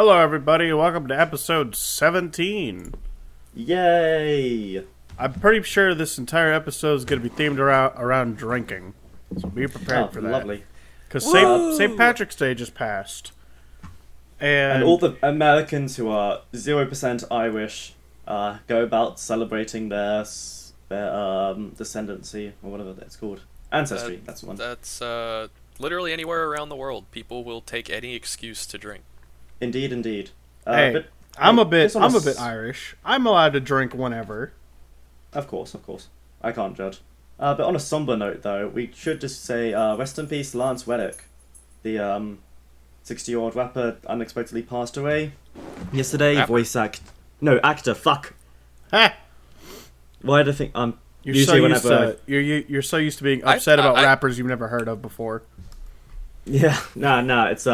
Hello, everybody. Welcome to episode 17. Yay! I'm pretty sure this entire episode is going to be themed around drinking, so be prepared Oh, for that. lovely. Because Woo! St. Patrick's Day just passed, And all the Americans who are 0% Irish go about celebrating their descendancy, or whatever that's called. Ancestry, that's the one. That's literally anywhere around the world. People will take any excuse to drink. Indeed, indeed. hey, But, I'm hey, a bit just on Irish. I'm allowed to drink whenever. Of course. I can't judge. But on a somber note, though, we should just say rest in peace, Lance Reddick. The 60-year-old rapper unexpectedly passed away yesterday. Rapper? Actor. Fuck. Ha! Why do I think You're usually so used whenever to you're so used to being upset about rappers you've never heard of before. Yeah, nah, it's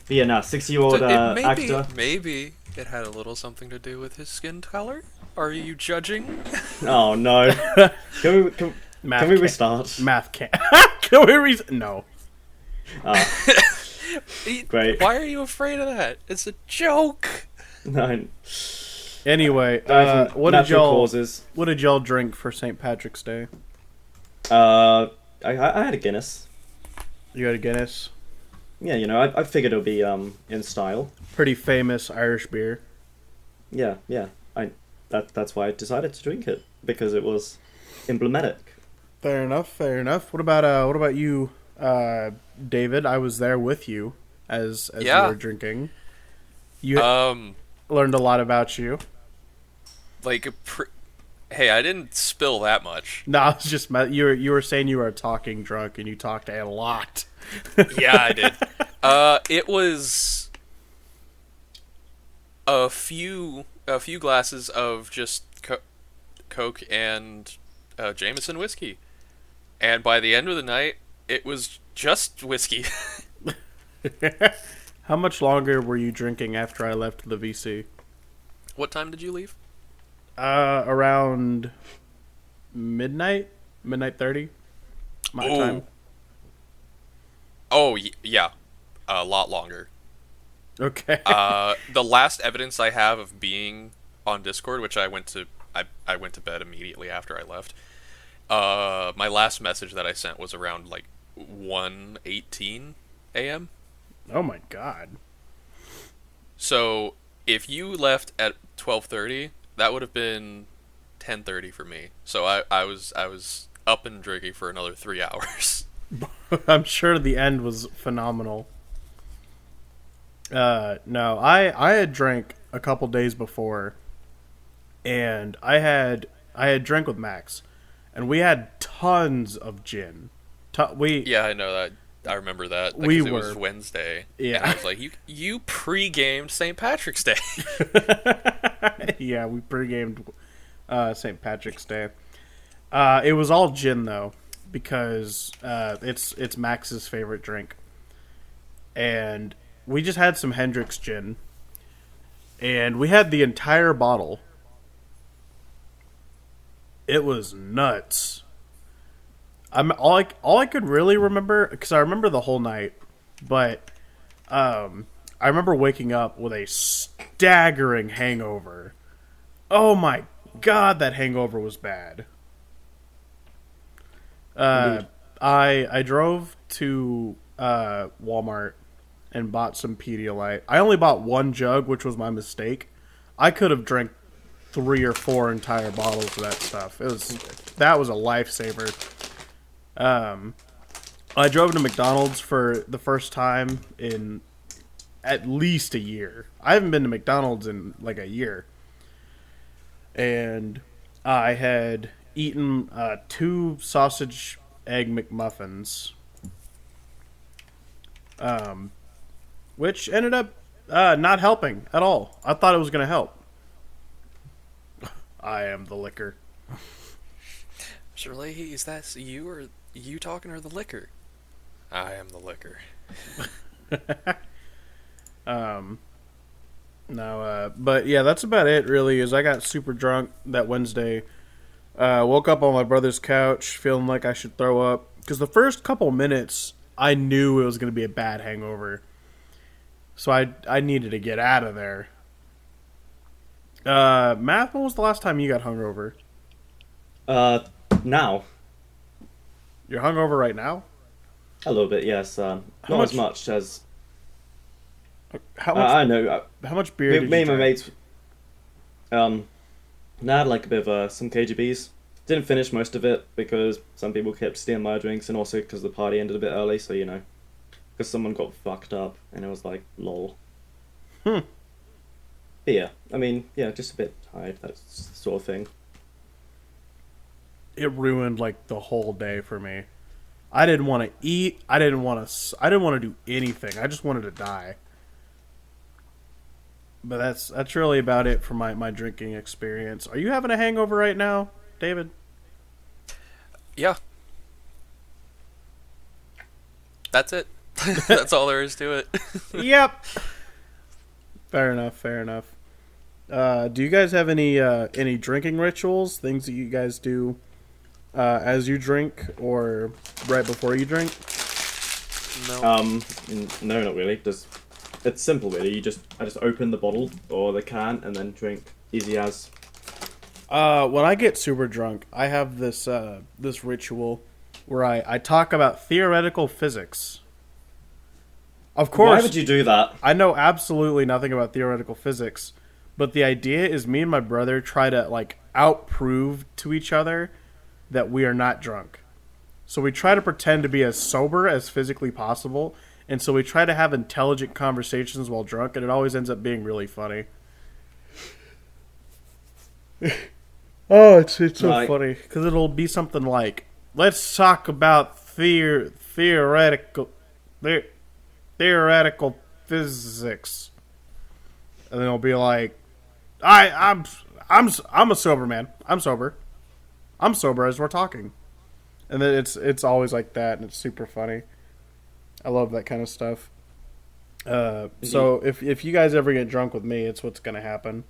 60-year-old actor. Maybe it had a little something to do with his skin color. Are you judging? Oh no. Can we restart? Math can't. Can we No. Great. Why are you afraid of that? It's a joke. No. Anyway, what did y'all drink for St. Patrick's Day? I had a Guinness. You got a Guinness? Yeah, I figured it would be in style. Pretty famous Irish beer. Yeah. That's why I decided to drink it, because it was emblematic. Fair enough. What about you, David? I was there with you as you were drinking. You learned a lot about you. Hey, I didn't spill that much. No, it's just you were saying you were talking drunk, and you talked a lot. Yeah, I did. It was a few glasses of just Coke and Jameson whiskey, and by the end of the night, it was just whiskey. How much longer were you drinking after I left the VC? What time did you leave? Around midnight 30, my time. Oh, yeah. A lot longer. Okay. The last evidence I have of being on Discord, which I went to bed immediately after I left. My last message that I sent was around 1:18 a.m. Oh my god. So if you left at 12:30, that would have been 10:30 for me. So I was up and drinking for another 3 hours. I'm sure the end was phenomenal. No, I had drank a couple days before, and I had drank with Max, and we had tons of gin. Yeah, I know that. I remember that. It was Wednesday. Yeah. And I was like, you pre-gamed St. Patrick's Day. Yeah, we pre-gamed St. Patrick's Day. It was all gin though, because it's Max's favorite drink, and we just had some Hendrick's gin, and we had the entire bottle. It was nuts. All I could really remember, because I remember the whole night, but I remember waking up with a staggering hangover. Oh my god, that hangover was bad. I drove to Walmart and bought some Pedialyte. I only bought one jug, which was my mistake. I could have drank 3 or 4 entire bottles of that stuff. That was a lifesaver. I drove to McDonald's for the first time in at least a year. I haven't been to McDonald's in like a year. And I had eaten 2 sausage egg McMuffins, which ended up not helping at all. I thought it was going to help. I am the liquor. Shirley, is that you or you talking or the liquor? I am the liquor. No, but yeah, that's about it really, is I got super drunk that Wednesday. Woke up on my brother's couch feeling like I should throw up, because the first couple minutes I knew it was going to be a bad hangover. So I needed to get out of there. Matt, when was the last time you got hungover? Uh, now You're hungover right now? a little bit, yes. How Not much? as much as How much? I know. How much beer Me, did me you and my drink? mates, and I had like a bit of some KGBs. Didn't finish most of it because some people kept stealing my drinks, and also because the party ended a bit early. So because someone got fucked up, and it was like lol. Hmm. But yeah, I mean, yeah, just a bit tired. That sort of thing. It ruined like the whole day for me. I didn't want to eat. I didn't want to. I didn't want to do anything. I just wanted to die. But that's really about it for my drinking experience. Are you having a hangover right now, David? Yeah. That's it. That's all there is to it. Yep. Fair enough. Fair enough. Do you guys have any drinking rituals? Things that you guys do as you drink or right before you drink? No. No, not really. Just it's simple, really. I just open the bottle or the can and then drink. Easy as. When I get super drunk, I have this ritual where I talk about theoretical physics. Of course, Why would you do that? I know absolutely nothing about theoretical physics, but the idea is me and my brother try to like outprove to each other that we are not drunk. So we try to pretend to be as sober as physically possible, and so we try to have intelligent conversations while drunk, and it always ends up being really funny. Oh, it's so Right. funny because it'll be something like, "Let's talk about theoretical physics," and then it'll be like, I'm a sober man. I'm sober. I'm sober as we're talking," and then it's always like that, and it's super funny. I love that kind of stuff. So if you guys ever get drunk with me, it's what's gonna happen.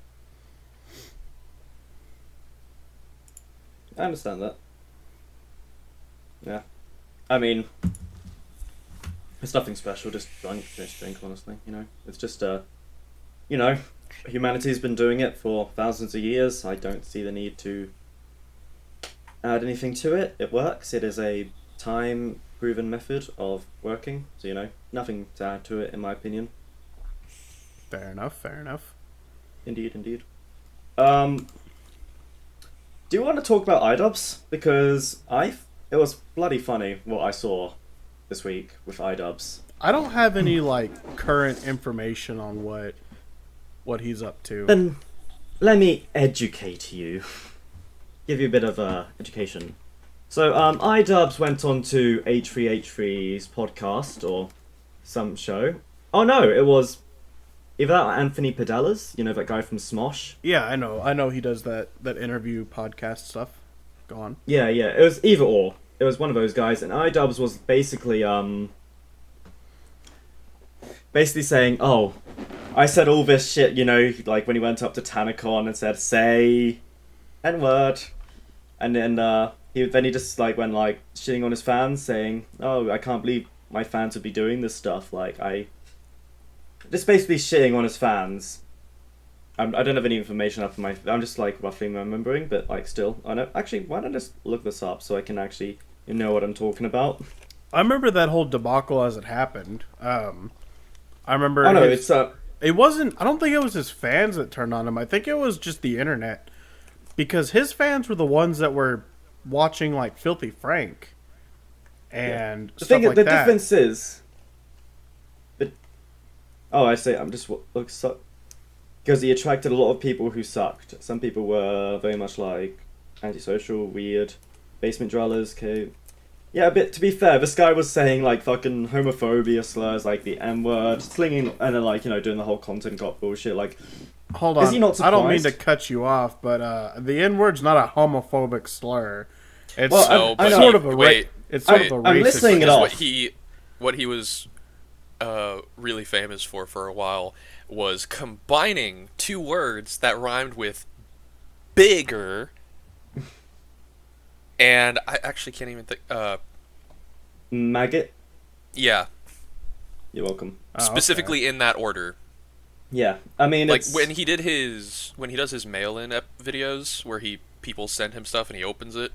I understand that. Yeah. I mean, it's nothing special. Just drink. Honestly, it's just humanity's been doing it for thousands of years. I don't see the need to add anything to it. It works. It is a time-proven method of working. So nothing to add to it, in my opinion. Fair enough. Fair enough. Indeed. Do you want to talk about iDubbbz? Because it was bloody funny what I saw this week with iDubbbz. I don't have any like current information on what he's up to. Then let me educate you. Give you a bit of education. So iDubbbz went on to H3H3's podcast or some show. Oh no, it was either that or Anthony Padella's, that guy from Smosh. Yeah, I know he does that interview podcast stuff. Go on. Yeah, it was either or. It was one of those guys, and iDubbbz was basically saying, "Oh, I said all this shit," like when he went up to Tanacon and said, "Say N-word," and then he just like went like shitting on his fans, saying, "Oh, I can't believe my fans would be doing this stuff." Like just basically shitting on his fans. I don't have any information up in my. I'm just like roughly remembering, but like still, I know. Actually, why don't I just look this up so I can actually know what I'm talking about? I remember that whole debacle as it happened. I remember. Oh no, it's It wasn't. I don't think it was his fans that turned on him. I think it was just the internet, because his fans were the ones that were watching like Filthy Frank and the stuff thing. like The that. difference is, I say I'm just because he attracted a lot of people who sucked. Some people were very much like antisocial, weird, basement dwellers. Yeah, but to be fair, this guy was saying like fucking homophobia slurs, like the N-word, slinging, and then like doing the whole content cop bullshit. Like, Hold on. is he not I don't mean surprised? to cut you off, but the N-word's not a homophobic slur. It's Well, No, I but know. sort of a wait. it's sort wait, of a I'm racist. listening it Because off. what he was really famous for a while was combining two words that rhymed with bigger, and I actually can't even think. Maggot. Yeah, You're welcome. Oh, Specifically in that order. Yeah, I mean, Like it's... when he does his mail-in videos where people send him stuff and he opens it.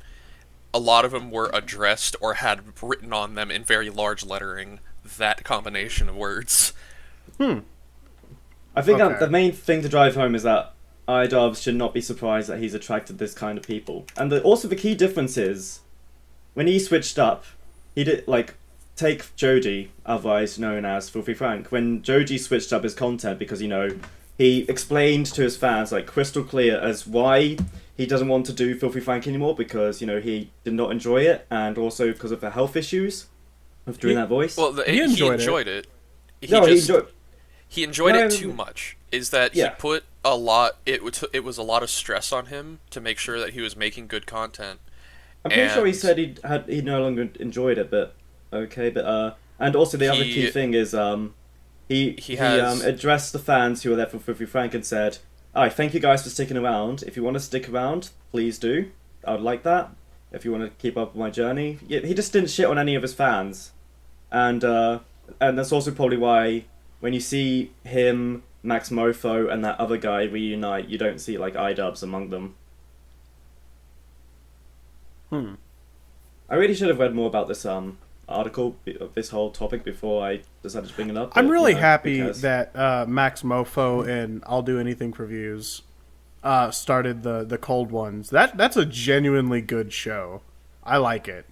A lot of them were addressed or had written on them in very large lettering that combination of words. I think Okay. the main thing to drive home is that iDubbbz should not be surprised that he's attracted this kind of people. And also the key difference is, when he switched up, he did, like, take Joji, otherwise known as Filthy Frank. When Joji switched up his content because, he explained to his fans, like, crystal clear as why he doesn't want to do Filthy Frank anymore, because, he did not enjoy it, and also because of the health issues of doing that voice. Well, he enjoyed it. He enjoyed it too much. Is that he put a lot... It was a lot of stress on him to make sure that he was making good content. I'm pretty sure he said he no longer enjoyed it, but okay. But and also the other key thing is he addressed the fans who were there for Filthy Frank and said, "Alright, thank you guys for sticking around. If you want to stick around, please do. I would like that. If you want to keep up with my journey." He just didn't shit on any of his fans, and that's also probably why when you see him, Max Mofo, and that other guy reunite, you don't see like iDubbbz among them. I really should have read more about this article, this whole topic, before I decided to bring it up. I'm really happy that Max Mofo and I'll Do Anything for Views started the Cold Ones. That's a genuinely good show. I like it.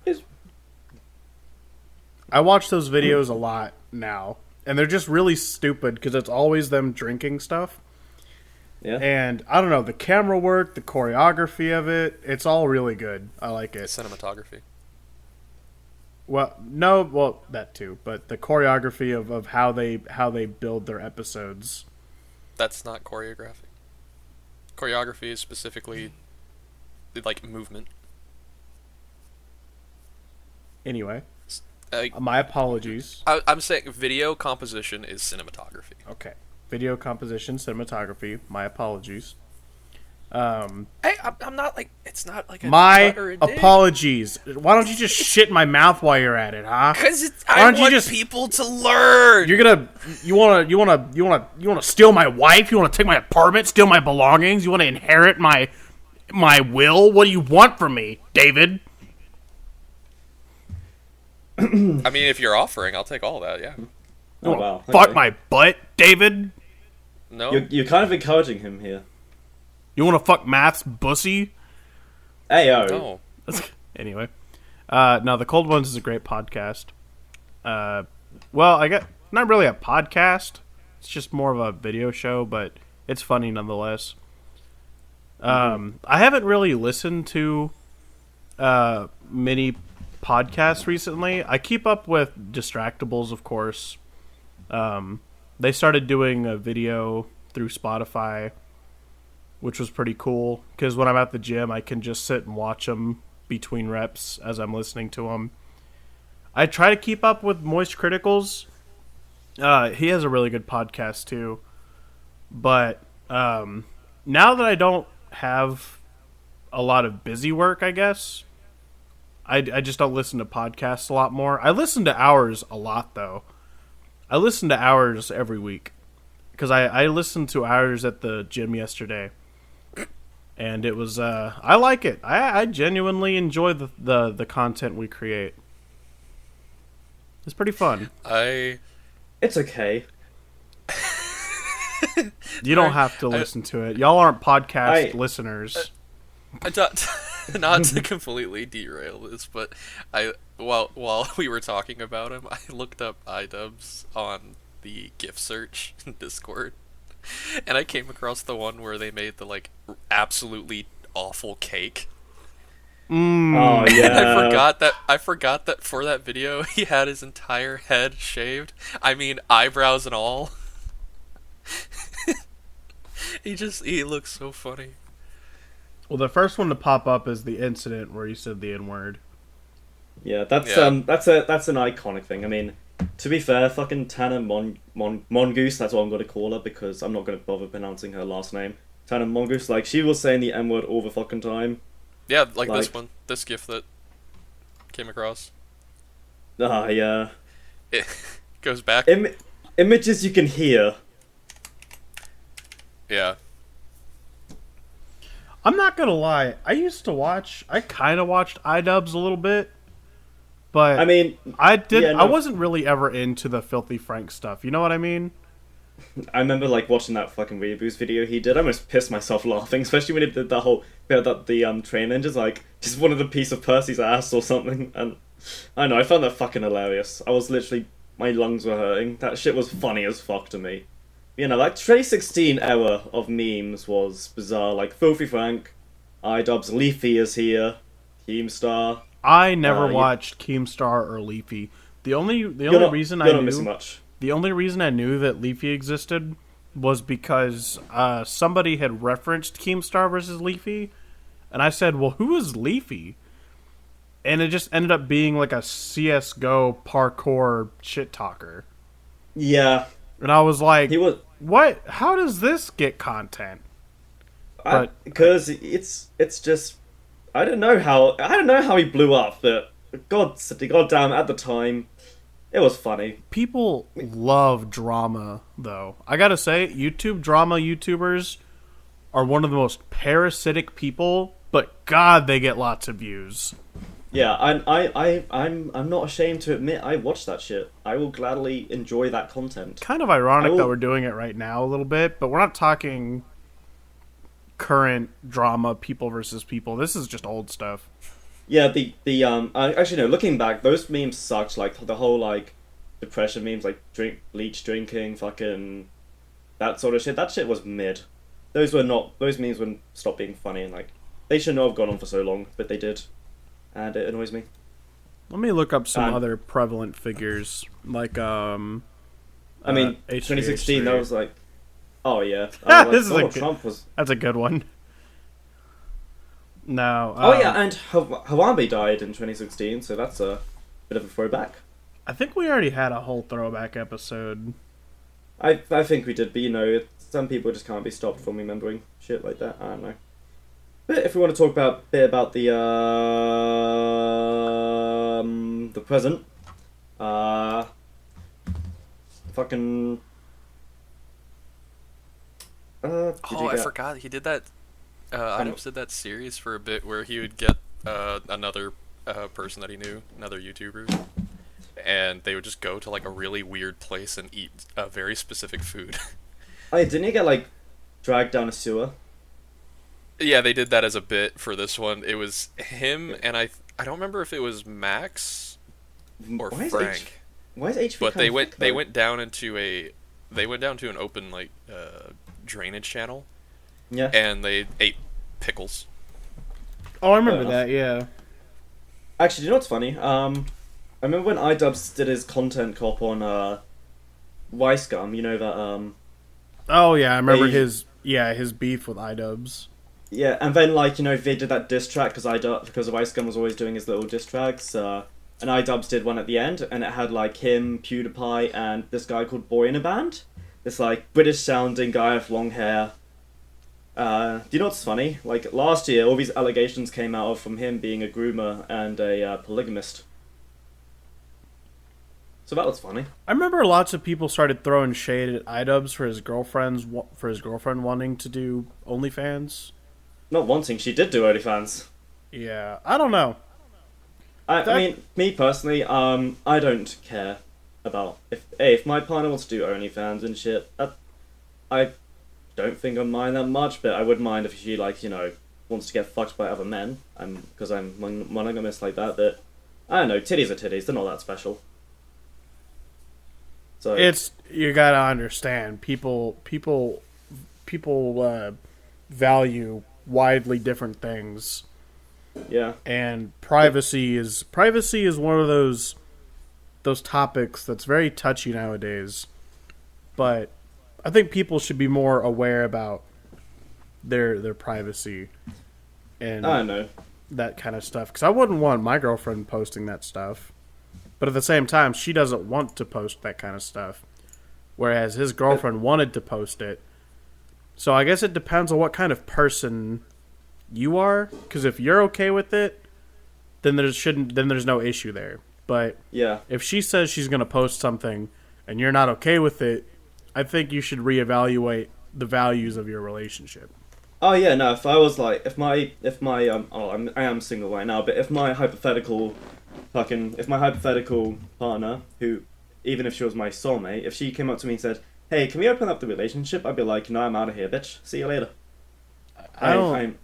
I watch those videos a lot now, and they're just really stupid because it's always them drinking stuff. Yeah. And I don't know, the camera work, the choreography of it, it's all really good. I like it. Cinematography. Well, that too, but the choreography of how they build their episodes. That's not choreography. Choreography is specifically like movement. Anyway, my apologies. I'm saying video composition is cinematography. Okay. Video composition, cinematography. My apologies. I'm not like it's not like a my apologies. Why don't you just shit in my mouth while you're at it, huh? Because I want people to learn. You wanna steal my wife? You wanna take my apartment, steal my belongings? You wanna inherit my will? What do you want from me, David? I mean, if you're offering, I'll take all that. Yeah. Oh wow. Fuck my butt, David. No. You're kind of encouraging him here. You want to fuck Math's bussy? Ayo. No. Anyway. No, The Cold Ones is a great podcast. Well, I get not really a podcast. It's just more of a video show, but it's funny nonetheless. I haven't really listened to many podcasts recently. I keep up with Distractables, of course. They started doing a video through Spotify, which was pretty cool, because when I'm at the gym, I can just sit and watch them between reps as I'm listening to them. I try to keep up with Moist Criticals. He has a really good podcast, too. But now that I don't have a lot of busy work, I guess, I just don't listen to podcasts a lot more. I listen to Ours a lot, though. I listen to Ours every week, because I listened to Ours at the gym yesterday, and it was I like it. I genuinely enjoy the content we create. It's pretty fun. It's okay. You don't have to listen to it. Y'all aren't podcast listeners. Not to completely derail this, but while we were talking about him, I looked up iDubbbz on the GIF search in Discord, and I came across the one where they made the like absolutely awful cake. Oh yeah. I forgot that for that video he had his entire head shaved. I mean eyebrows and all. He looks so funny. Well, the first one to pop up is the incident where he said the N-word. Yeah, that's an iconic thing. I mean, to be fair, fucking Tana Mongoose, that's what I'm going to call her, because I'm not going to bother pronouncing her last name. Tana Mongoose, like, she was saying the N-word all the fucking time. Yeah, like this one. This GIF that came across. Yeah. Goes back. Images you can hear. Yeah. I'm not gonna lie. I kind of watched iDubbbz a little bit, but I mean, yeah, I no, wasn't really ever into the Filthy Frank stuff. You know what I mean? I remember like watching that fucking Reboot video he did. I almost pissed myself laughing, especially when he did the whole bit that the train engines like just wanted a piece of Percy's ass or something. And I don't know, I found that fucking hilarious. I was literally, my lungs were hurting. That shit was funny as fuck to me. You know, like 2016 era of memes was bizarre. Like Filthy Frank, iDubbbz, Leafy is here, Keemstar. I never you- watched Keemstar or Leafy. The only You're reason not missing much. the only reason I knew that Leafy existed was because somebody had referenced Keemstar versus Leafy, and I said, "Well, who is Leafy?" And it just ended up being like a CS:GO parkour shit talker, Yeah, and I was like, he was. "What? How does this get content?" But Because it's just I don't know how he blew up, but goddamn at the time it was funny. People love drama, though. I gotta say, YouTube drama YouTubers are one of the most parasitic people, but God, they get lots of views. Yeah, I'm not ashamed to admit I watched that shit. I will gladly enjoy that content. Kind of ironic I will- that we're doing it right now a little bit, but we're not talking current drama, people versus people. This is just old stuff. Yeah, actually no, looking back, those memes sucked. Like the whole like depression memes, like bleach drinking, fucking that sort of shit. That shit was mid. Those memes would stop being funny, and like they should not have gone on for so long, but they did, and it annoys me. Let me look up some Um, other prevalent figures, like I mean, H3H3. 2016, that was like, oh yeah, This is Donald a Trump was. That's a good one. No. Oh yeah, and Harambe died in 2016, so that's a bit of a throwback. I think we already had a whole throwback episode. I think we did, but you know, some people just can't be stopped from remembering shit like that. I don't know. But if we want to talk a bit about the present, fucking. I forgot he did that. iDubbbz did that series for a bit where he would get another person that he knew, another YouTuber, and they would just go to like a really weird place and eat a very specific food. Oh, yeah, didn't he get like dragged down a sewer? Yeah, they did that as a bit for this one. It was him and I don't remember if it was Max or Why is Frank. Why is HV? But kind of thick, they though? went down into an open like drainage channel, Yeah. and they ate pickles. Oh, I remember Fair enough. that. Yeah. Actually, do you know what's funny? I remember when iDubbbz did his content cop on Yscum. You know that Oh yeah, I remember They- his beef with iDubbbz. Yeah, and then like you know they did that diss track because Yscum was always doing his little diss tracks. And iDubbbz did one at the end, and it had like him, PewDiePie, and this guy called Boy in a Band. This like British sounding guy with long hair. Do you know what's funny? Like last year, all these allegations came out from him being a groomer and a polygamist. So that was funny. I remember lots of people started throwing shade at iDubbbz for his girlfriend wanting to do OnlyFans. Not wanting, she did do OnlyFans. Yeah, I don't know. I mean, me personally, I don't care about if my partner wants to do OnlyFans and shit. I don't think I mind that much, but I would mind if she like wants to get fucked by other men. Because I'm monogamous like that. But I don't know, titties are titties. They're not that special. So You gotta understand, people value widely different things, yeah, and privacy is one of those topics that's very touchy nowadays. But I think people should be more aware about their privacy and I don't know. that kind of stuff. Because I wouldn't want my girlfriend posting that stuff. But at the same time, she doesn't want to post that kind of stuff. Whereas his girlfriend wanted to post it. So I guess it depends on what kind of person you are. Because if you're okay with it, then there's no issue there. But Yeah, if she says she's going to post something and you're not okay with it, I think you should reevaluate the values of your relationship. Oh yeah, no. If I was like, if my I am single right now, but if my hypothetical partner, who, even if she was my soulmate, if she came up to me and said, "Hey, can we open up the relationship?" I'd be like, "No, I'm out of here, bitch. See you later." I don't. I'm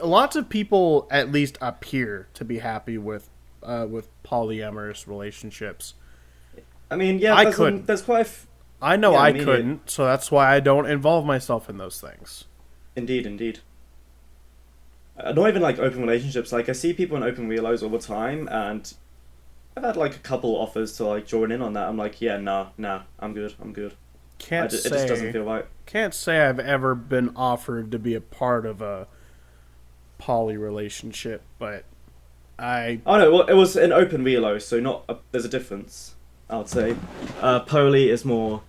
Lots of people at least appear to be happy with polyamorous relationships. I mean, yeah, I there's, couldn't. there's quite. I know Yeah, I me neither. couldn't, so that's why I don't involve myself in those things. Indeed, indeed. Not even like open relationships. Like I see people in open relos all the time, and I've had like a couple offers to like join in on that. I'm like, yeah, nah, I'm good, I'm good. Can't It just doesn't say feel right. can't say I've ever been offered to be a part of a poly relationship, but I Oh no, well, it was an open relo, so not there's a difference. I would say, poly is more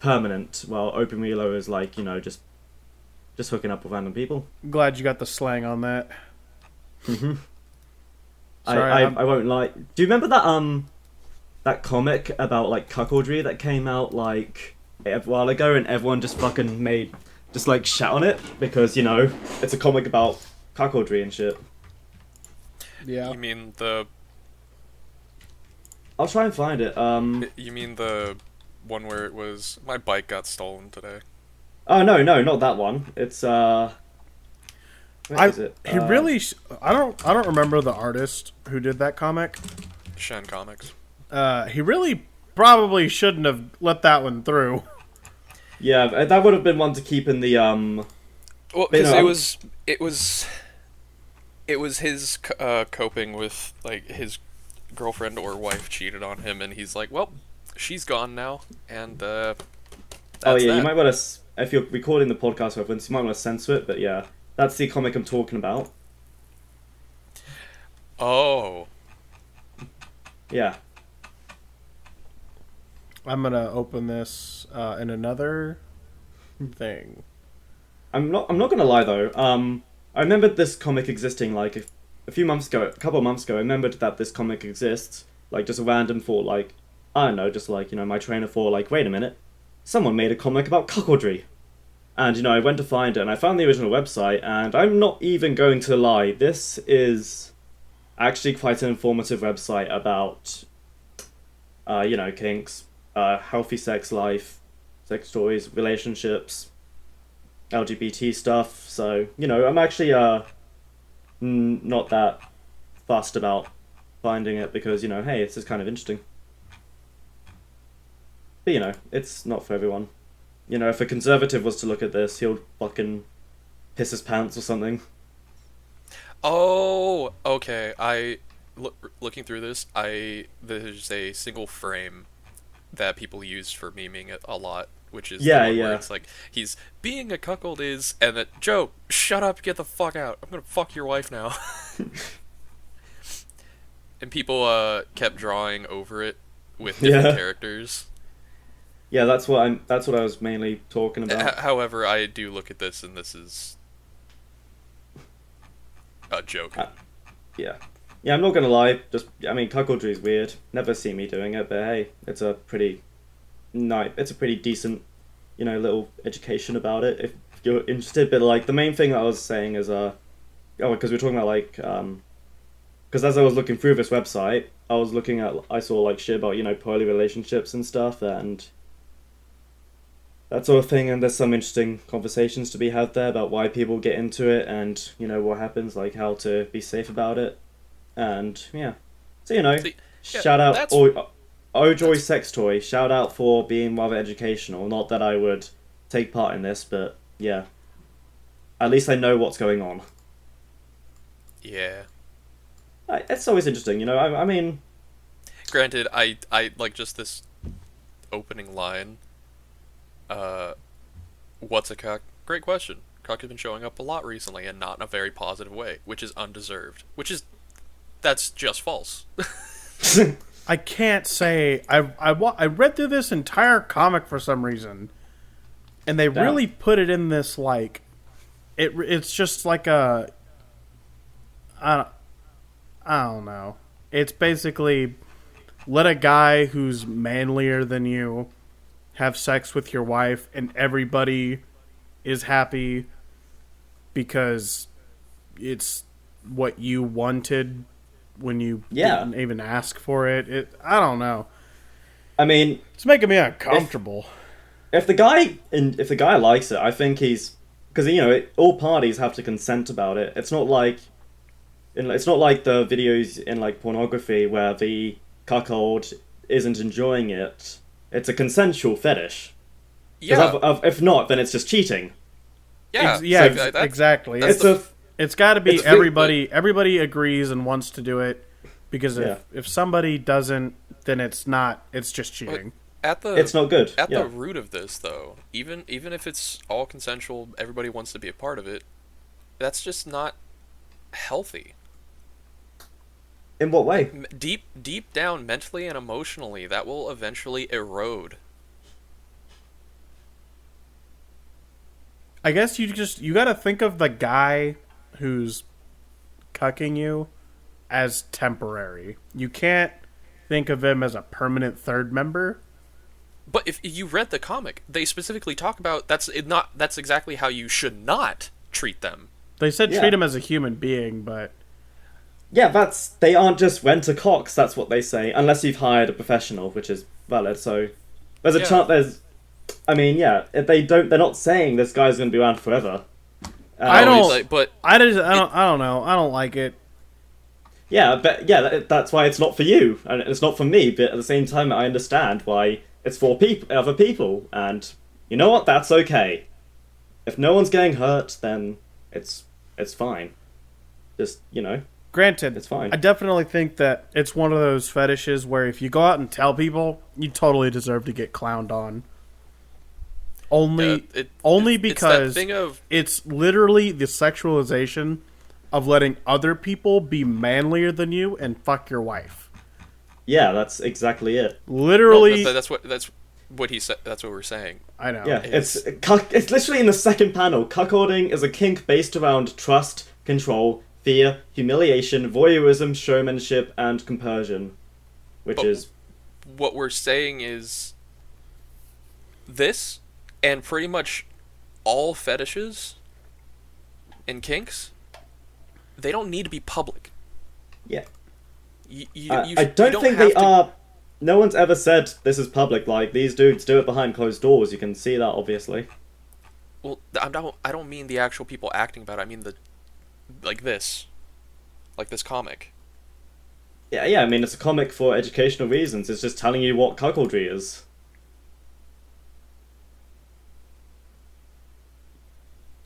permanent, while open relo is like just hooking up with random people. I'm glad you got the slang on that. hmm Sorry, I won't lie. Do you remember that comic about like cuckoldry that came out like a while ago, and everyone just fucking made just like shat on it because it's a comic about cuckoldry and shit. yeah. You mean the I'll try and find it. you mean the one where it was my bike got stolen today? Oh no, not that one. It's where is it? He really I don't remember the artist who did that comic. Shen Comics. He really probably shouldn't have let that one through. Yeah, that would have been one to keep in the Well, But, because no, it was his coping with like his girlfriend or wife cheated on him, and he's like, well, she's gone now, and that's Oh yeah, that. you might want to if you're recording the podcast reference, you might want to censor it. But yeah, that's the comic I'm talking about. Oh, Yeah. I'm gonna open this in another thing. I'm not gonna lie though. I remembered this comic existing like a few months ago, a couple of months ago. I remembered that this comic exists. Like just a random thought, like I don't know, just like my trainer thought, like wait a minute, someone made a comic about cuckoldry, and I went to find it, and I found the original website, and I'm not even going to lie, this is actually quite an informative website about kinks, healthy sex life, sex toys, relationships, LGBT stuff. So I'm actually not that fussed about finding it because hey, it's just kind of interesting. But it's not for everyone. If a conservative was to look at this, he'll fucking piss his pants or something. oh, okay. Looking through this, there's a single frame that people use for memeing it a lot, which is the Yeah, one where yeah. it's like he's being a cuckold is, and that Joe, shut up, get the fuck out. I'm gonna fuck your wife now. And people kept drawing over it with different Yeah. characters. Yeah, that's what I was mainly talking about. However, I do look at this, and this is a joke. Yeah. Yeah, I'm not gonna lie. I mean, cuckoldry is weird. Never see me doing it, but hey, it's a pretty it's a pretty decent, little education about it if you're interested. But like the main thing that I was saying is because we're talking about like because as I was looking through this website, I saw like shit about poly relationships and stuff and that sort of thing, and there's some interesting conversations to be had there about why people get into it and what happens, like how to be safe about it, and yeah. So See, yeah, shout out that's Ojoy Sex Toy. Shout out for being rather educational. Not that I would take part in this, but yeah, at least I know what's going on. yeah. It's always interesting, I mean, Granted, I like just this opening line. What's a cuck? Great question. Cuck has been showing up a lot recently, and not in a very positive way, which is undeserved. That's just false. I can't say I read through this entire comic for some reason, and they Damn. really put it in this like it's just like I don't know. It's basically let a guy who's manlier than you have sex with your wife and everybody is happy because it's what you wanted when you didn't even ask for it. I don't know. I mean, it's making me uncomfortable. If the guy likes it, I think he's, because all parties have to consent about it. It's not like the videos in like pornography where the cuckold isn't enjoying it. It's a consensual fetish. Yeah. If not, then it's just cheating. Yeah. Exactly. It's got to be everybody agrees and wants to do it, because if somebody doesn't, then it's not. It's just cheating. It's not good. At the root of this, though, even if it's all consensual, everybody wants to be a part of it. That's just not healthy. In what way? Deep down, mentally and emotionally, that will eventually erode. I guess you got to think of the guy who's cucking you as temporary. You can't think of him as a permanent third member. But if you read the comic, they specifically talk about that's exactly how you should not treat them. They said treat him as a human being, but they aren't just rent-a-cocks. That's what they say, unless you've hired a professional, which is valid. So there's a chance. They're not saying this guy's going to be around forever. I don't know. I don't like it. That's why it's not for you, and it's not for me. But at the same time, I understand why it's for other people, and you know what? That's okay. If no one's getting hurt, then it's fine. Just Granted, it's fine. I definitely think that it's one of those fetishes where if you go out and tell people, you totally deserve to get clowned on. Only because it's literally the sexualization of letting other people be manlier than you and fuck your wife. Yeah, that's exactly it. Literally, that's what he said. That's what we're saying. I know. Yeah, it's literally in the second panel. Cuckolding is a kink based around trust, control, fear, humiliation, voyeurism, showmanship, and compersion. What we're saying is this, and pretty much all fetishes and kinks, they don't need to be public. Yeah. I don't think they are. No one's ever said this is public. Like, these dudes do it behind closed doors. You can see that, obviously. Well, I don't mean the actual people acting about it. I mean this comic. Yeah. I mean, it's a comic for educational reasons. It's just telling you what cuckoldry is.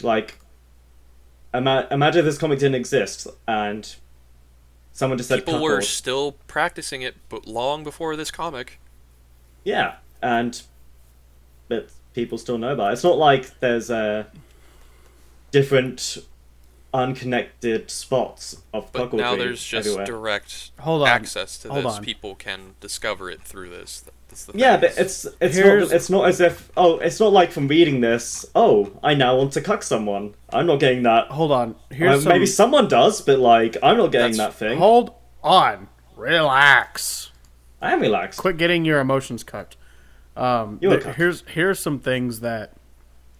Like, imagine this comic didn't exist and someone just said people cuckold. Were still practicing it, but long before this comic. Yeah, but people still know about it. It's not like there's different unconnected spots of cuckoldry. But now there's just everywhere. direct access to this. People can discover it through this. Yeah, but it's not as if it's not like from reading this. Oh, I now want to cuck someone. I'm not getting that. Hold on. Maybe someone does, but like I'm not getting that thing. Hold Relax. I am relaxed. Quit getting your emotions cucked. Here's some things that.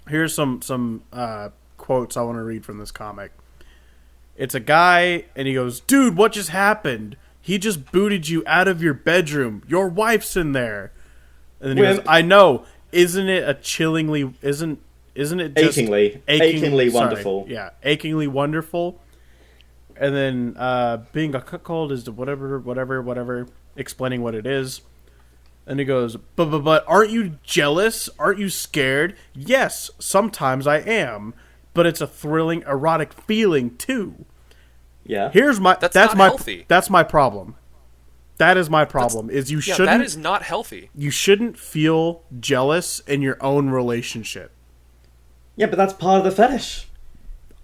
Here's some quotes I want to read from this comic. It's a guy, and he goes, "Dude, what just happened? He just booted you out of your bedroom. Your wife's in there." And then he goes, "I know. Isn't it a chillingly? Isn't it just achingly wonderful? Yeah, achingly wonderful." And then being a cuckold is whatever, explaining what it is. And he goes, but aren't you jealous? Aren't you scared? Yes, sometimes I am, but it's a thrilling, erotic feeling too. Yeah. That's my healthy. That's my problem. That is my problem. That is not healthy. You shouldn't feel jealous in your own relationship. Yeah, but that's part of the fetish.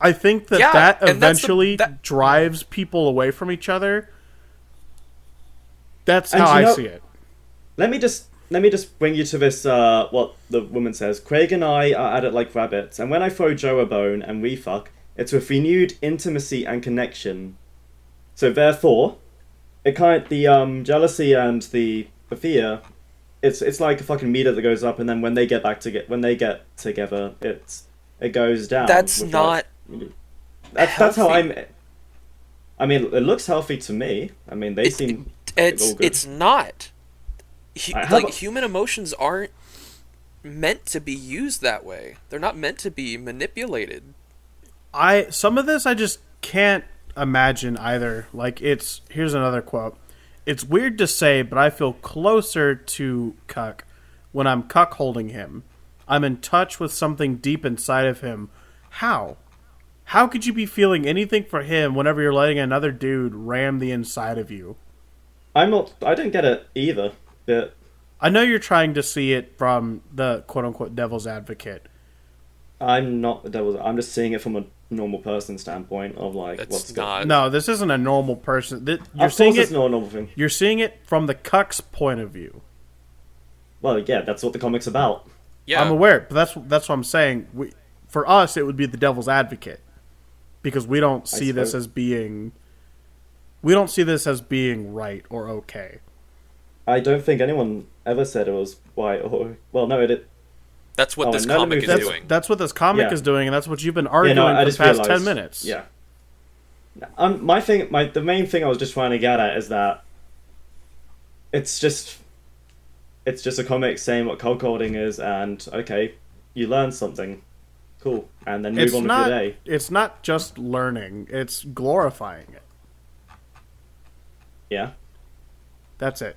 I think that eventually drives people away from each other. That's how I see it. Let me just bring you to this. What the woman says. Craig and I are at it like rabbits, and when I throw Joe a bone and we fuck, it's with renewed intimacy and connection. So therefore, the jealousy and the fear it's like a fucking meter that goes up, and then when they get together, it goes down. That's with, not like, that's how healthy. I mean, it looks healthy to me. I mean, they seem all good. It's not. How about- Human emotions aren't meant to be used that way. They're not meant to be manipulated. Some of this I just can't imagine either. Like, here's another quote. It's weird to say, but I feel closer to Cuck when I'm cuck holding him. I'm in touch with something deep inside of him. How? How could you be feeling anything for him whenever you're letting another dude ram the inside of you? I don't get it either. But I know you're trying to see it from the quote-unquote devil's advocate. I'm not the devil's. I'm just seeing it from a normal person standpoint of like It's what's not. No, this isn't a normal person. You're Of seeing course, it's it. not a normal thing. You're seeing it from the cuck's point of view. Well, yeah, that's what the comic's about. Yeah. I'm aware, but that's what I'm saying. For us, it would be the devil's advocate because we don't see this suppose. as being. We don't see this as being right or okay. I don't think anyone ever said it was white or well, no, it. That's what Oh, this and none of comic it- is That's doing. that's what this comic Yeah. is doing, and that's what you've been Yeah, arguing no, I for the just past realized, 10 minutes. Yeah. The main thing I was just trying to get at is that it's just a comic saying what cold coding is, and okay, you learn something, cool, and then move It's on not. with your day. It's not just learning; it's glorifying it. Yeah. That's it.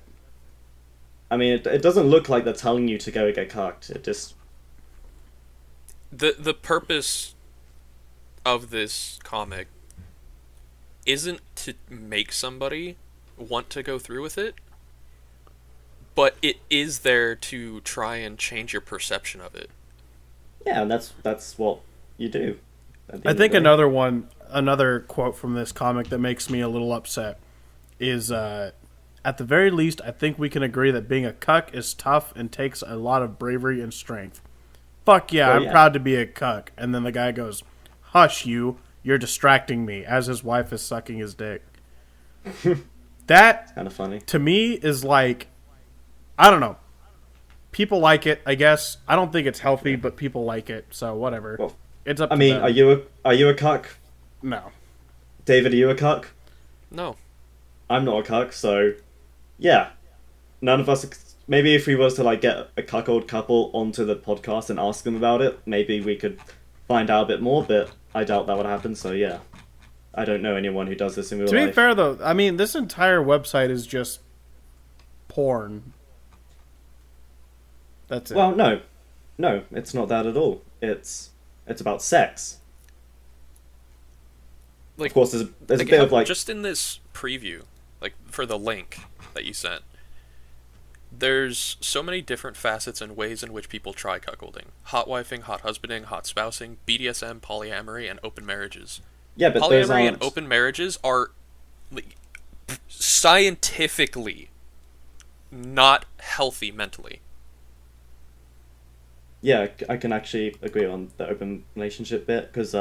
I mean, it doesn't look like they're telling you to go get cucked. It just The purpose of this comic isn't to make somebody want to go through with it, but it is there to try and change your perception of it. yeah, and that's what you do. at the I end of think the day. another quote from this comic that makes me a little upset is, at the very least, I think we can agree that being a cuck is tough and takes a lot of bravery and strength. Fuck yeah, Well, I'm yeah. proud to be a cuck. And then the guy goes, hush you're distracting me, as his wife is sucking his dick. That, Kind of funny. to me, is like, I don't know. People like it, I guess. I don't think it's healthy, but people like it, so whatever. Well, It's up I to mean, them. are you a cuck? No. David, are you a cuck? No. I'm not a cuck, so yeah, none of us. Maybe if we was to like get a cuckold couple onto the podcast and ask them about it, maybe we could find out a bit more. But I doubt that would happen. So yeah, I don't know anyone who does this in real To be life. fair, though, I mean, this entire website is just porn. That's it. Well, no, it's not that at all. It's about sex. Like, Of course, there's a like, bit of like just in this preview, like for the link that you sent, there's so many different facets and ways in which people try cuckolding: hot wifing, hot husbanding, hot spousing, BDSM, polyamory, and open marriages. yeah, but those Polyamory aren't. and open marriages are like, scientifically not healthy mentally. Yeah, I can actually agree on the open relationship bit because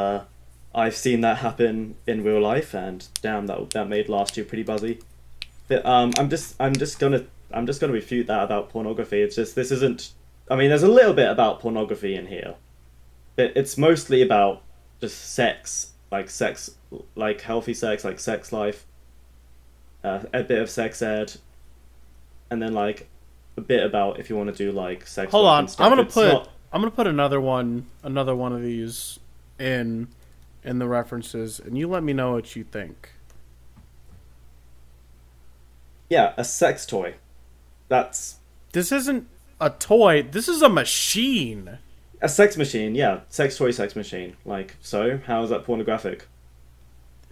I've seen that happen in real life, and damn, that made last year pretty buzzy. But I'm just gonna refute that about pornography. It's just this isn't. I mean, there's a little bit about pornography in here, but it's mostly about just sex, like healthy sex, like sex life, a bit of sex ed, and then like a bit about if you want to do like sex. Hold work on, and stuff. I'm gonna put another one of these in the references, and you let me know what you think. Yeah, a sex toy. That's This isn't a toy. This is a machine. a sex machine. Yeah, sex toy, sex machine. Like, so how is that pornographic?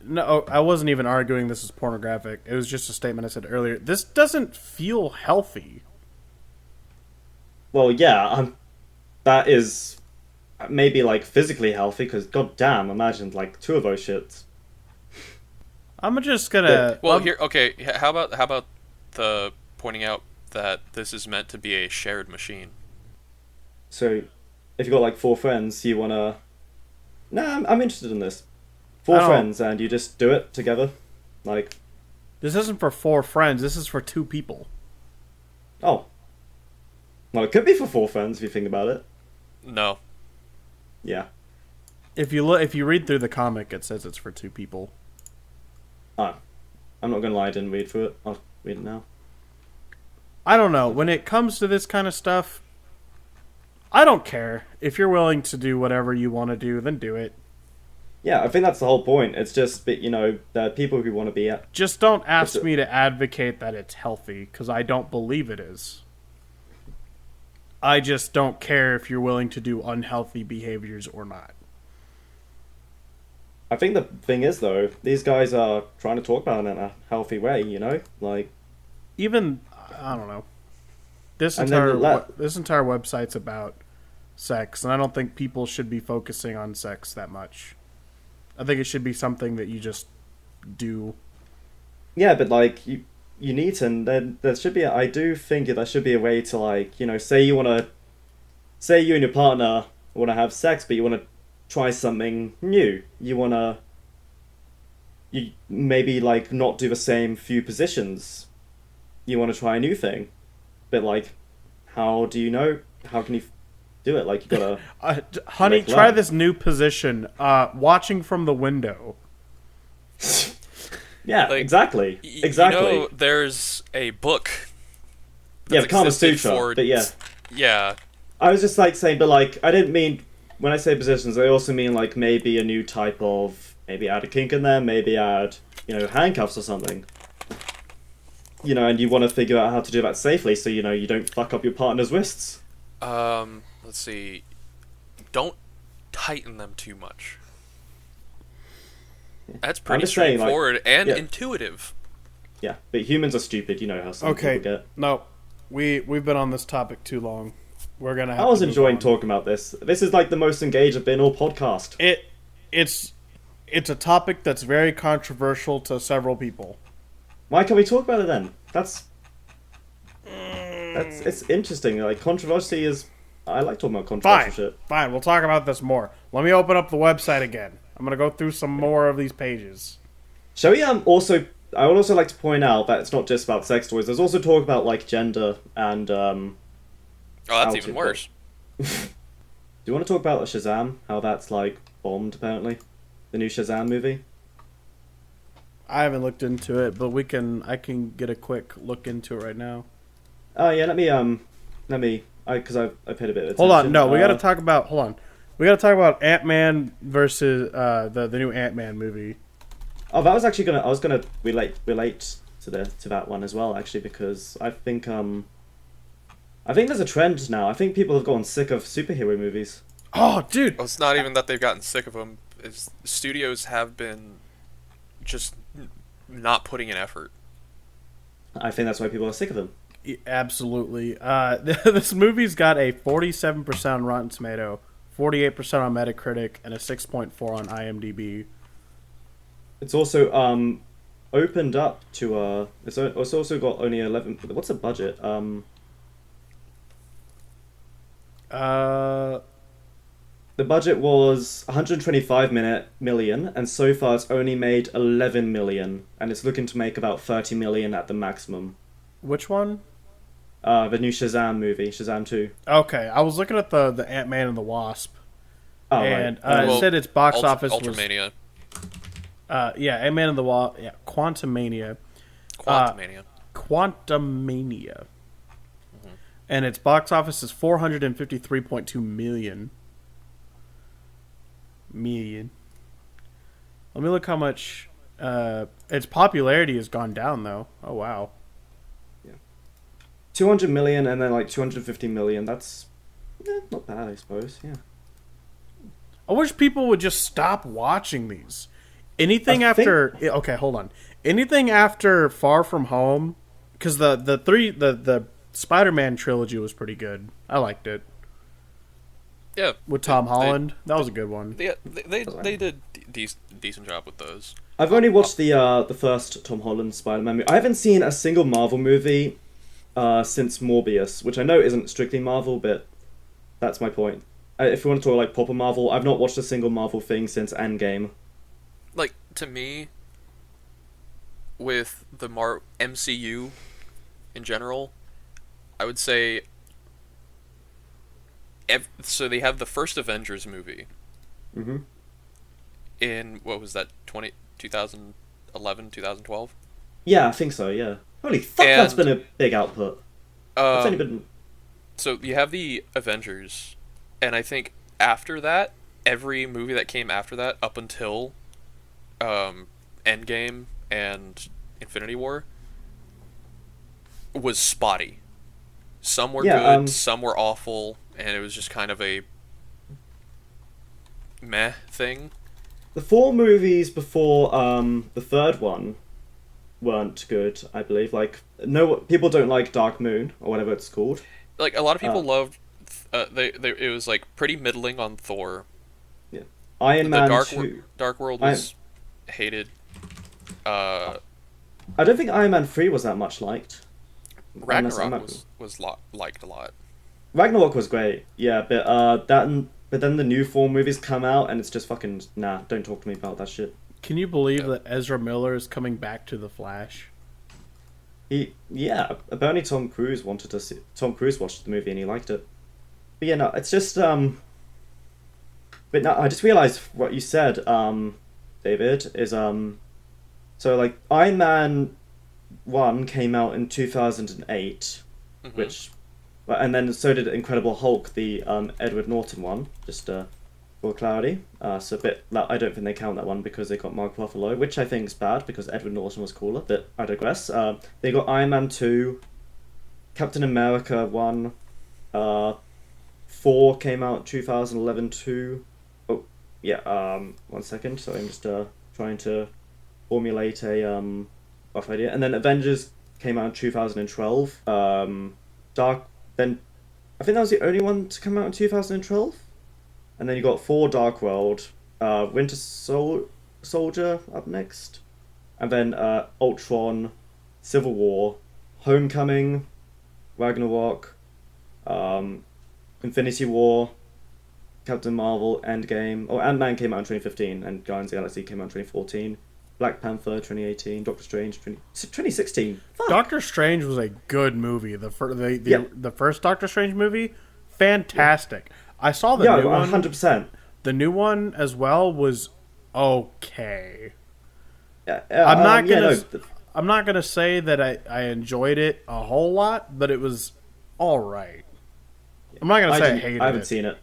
No, I wasn't even arguing this is pornographic. It was just a statement I said earlier. This doesn't feel healthy. Well, yeah, that is maybe like physically healthy because goddamn, imagine like two of those shits. I'm just gonna. Well, here, okay. How about the pointing out that this is meant to be a shared machine? So, if you got like four friends, you wanna. Nah, I'm interested in this. I Four don't- friends, and you just do it together, like. This isn't for 4 friends. This is for 2 people. Oh. Well, it could be for four friends if you think about it. No. Yeah. If you read through the comic, it says it's for two people. Oh, I'm not gonna lie, I didn't read through it. I'll read it now. I don't know. When it comes to this kind of stuff, I don't care. If you're willing to do whatever you want to do, then do it. Yeah, I think that's the whole point. It's just that, there are people who want to be at. Just don't ask me to advocate that it's healthy, because I don't believe it is. I just don't care if you're willing to do unhealthy behaviors or not. I think the thing is, though, these guys are trying to talk about it in a healthy way, Like, Even, I don't know. This And then this entire website's about sex, and I don't think people should be focusing on sex that much. I think it should be something that you just do. yeah, but, like, you need to, and then there should be, I do think there should be a way to, like, say you and your partner want to have sex, but you want to try something new. You maybe, like, not do the same few positions. You want to try a new thing. But, like, how do you know? How can you do it? Like, you gotta... Honey, like, try learn. this new position. Watching from the window. Yeah, Like, exactly. Exactly. There's a book. Yeah, that's the Kama existed Sutra, but yeah. Yeah. I was just, like, saying, but, like, I didn't mean... When I say positions, I also mean, like, maybe a new type of... Maybe add a kink in there, maybe add, handcuffs or something. And you want to figure out how to do that safely so, you don't fuck up your partner's wrists. Let's see. Don't tighten them too much. That's pretty just saying, like, straightforward and yeah. intuitive. Yeah, but humans are stupid, you know how some people get. No. We've been on this topic too long. We're gonna have I was to move enjoying on. talking about this. This is, like, the most engaged I've been all podcast. It's a topic that's very controversial to several people. Why can't we talk about it then? It's interesting. Like, controversy is... I like talking about controversial shit. Fine, we'll talk about this more. Let me open up the website again. I'm gonna go through some more of these pages. Shall we also... I would also like to point out that it's not just about sex toys. There's also talk about, like, gender and... Oh, that's How even to- worse. Do you want to talk about Shazam? How that's, like, bombed, apparently? The new Shazam movie? I haven't looked into it, but I can get a quick look into it right now. Oh, yeah, because I've paid a bit of attention. Hold on, no, we gotta talk about Ant-Man versus the new Ant-Man movie. Oh, that was actually I was gonna relate to that one as well, actually, because I think there's a trend now. I think people have gotten sick of superhero movies. Oh, dude! Well, it's not even that they've gotten sick of them. Studios have been just not putting in effort. I think that's why people are sick of them. Absolutely. This movie's got a 47% on Rotten Tomato, 48% on Metacritic, and a 6.4 on IMDb. It's also opened up to it's also got only 11. What's the budget? The budget was 125 million, and so far it's only made 11 million, and it's looking to make about 30 million at the maximum. Which one? The new Shazam movie, Shazam 2. Okay, I was looking at the Ant-Man and the Wasp, Oh, and right. it said its box office was... Ultramania. Yeah, Ant-Man and the Wasp... Yeah, Quantumania. Quantumania. Quantumania. And its box office is 453.2 million. Let me look how much... its popularity has gone down, though. Oh, wow. 200 million and then like 250 million. That's not bad, I suppose. Yeah. I wish people would just stop watching these. Anything after... Okay, hold on. Anything after Far From Home... Because the Spider-Man trilogy was pretty good. I liked it. Yeah. With Tom Holland. That was a good one. Yeah, they did decent job with those. I've only watched the first Tom Holland Spider-Man movie. I haven't seen a single Marvel movie since Morbius, which I know isn't strictly Marvel, but that's my point. If you want to talk like proper Marvel, I've not watched a single Marvel thing since Endgame. Like, to me, with the MCU in general, I would say So they have the first Avengers movie Mm-hmm. in, what was that, 2011, 2012? Yeah, I think so. Yeah. Holy fuck, that's And been a big output. It's only um, been. so you have the Avengers, and I think after that, every movie that came after that, up until Endgame and Infinity War, was spotty. Some were Yeah. good, some were awful, and it was just kind of a meh thing. The 4 movies before the third one weren't good. I believe. Like no people don't like Dark Moon or whatever it's called. Like a lot of people Uh, loved, they it was like pretty middling on Thor. yeah. Iron The Man 2. Dark World I was hated. Uh, I don't think Iron Man 3 was that much liked. Unless I'm Ragnarok not- was liked a lot. Ragnarok was great. Yeah, but but then the new 4 movies come out and it's just fucking nah. Don't talk to me about that shit. Can you believe Yep. that Ezra Miller is coming back to The Flash? Apparently Tom Cruise wanted to see. Tom Cruise watched the movie and he liked it. But yeah, no, it's just But no, I just realized what you said, David, is so like Iron Man 1 came out in 2008, Mhm. which, and then so did Incredible Hulk, the Edward Norton one, just for clarity. So a bit I don't think they count that one because they got Mark Ruffalo, which I think is bad because Edward Norton was cooler. But I digress. They got Iron Man 2, Captain America 1, 4 came out 2011 too. Oh yeah. 1 second. So I'm just trying to formulate a rough idea. And then Avengers came out in 2012. Then I think that was the only one to come out in 2012. And then you got Thor: Dark World, Soldier up next, and then Ultron, Civil War, Homecoming, Ragnarok, Infinity War, Captain Marvel, Endgame. Oh, Ant-Man came out in 2015, and Guardians of the Galaxy came out in 2014. Black Panther 2018, Doctor Strange 2016. Fuck. Doctor Strange was a good movie. Yeah. The first Doctor Strange movie, fantastic. I saw the Yeah, new one. 100%. The new one as well was okay. Yeah, I'm not gonna say that I enjoyed it a whole lot, but it was all right. I'm not gonna say I hated it. I haven't seen it.